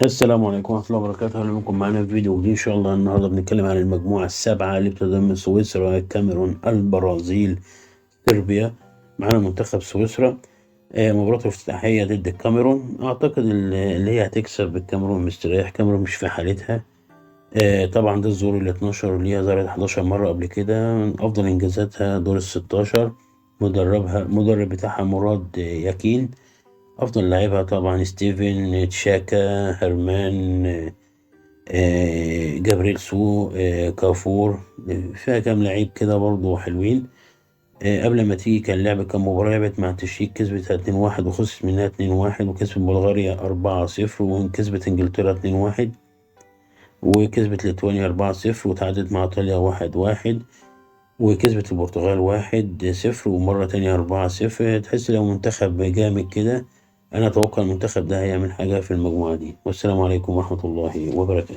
السلام عليكم ورحمة الله وبركاته، أهلا بكم معنا في فيديو جديد إن شاء الله. النهاردة بنتكلم عن المجموعة السابعة اللي بتضم سويسرا، الكاميرون، البرازيل، صربيا. معانا منتخب سويسرا. مباراته الافتتاحية ضد الكاميرون. أعتقد اللي هي هتكسب الكاميرون مستريح. الكاميرون مش في حالتها. طبعا ده الظهور ال 12 اللي هي ظهرت 11 مرة قبل كده. من أفضل إنجازاتها دور ال 16. المدرب بتاعها مراد يكين. أفضل لاعبها طبعا ستيفن، تشاكا، هرمان، جابريل سو، كافور. فيها كام لعيب كده برضه حلوين. قبل ما تيجي كان مباراة لعبت مع تشيك، كسبت 2-1 وخسرت منها 2-1، وكسبت بلغاريا 4-0، وكسبت انجلترا 2-1، وكسبت ليتوانيا 4-0، وتعادلت مع ايطاليا 1-1، وكسبت البرتغال 1-0، ومرة تانية 4-0. تحس لو منتخب جامد كده. أنا أتوقع المنتخب ده هيعمل حاجة في المجموعة دي. والسلام عليكم ورحمة الله وبركاته.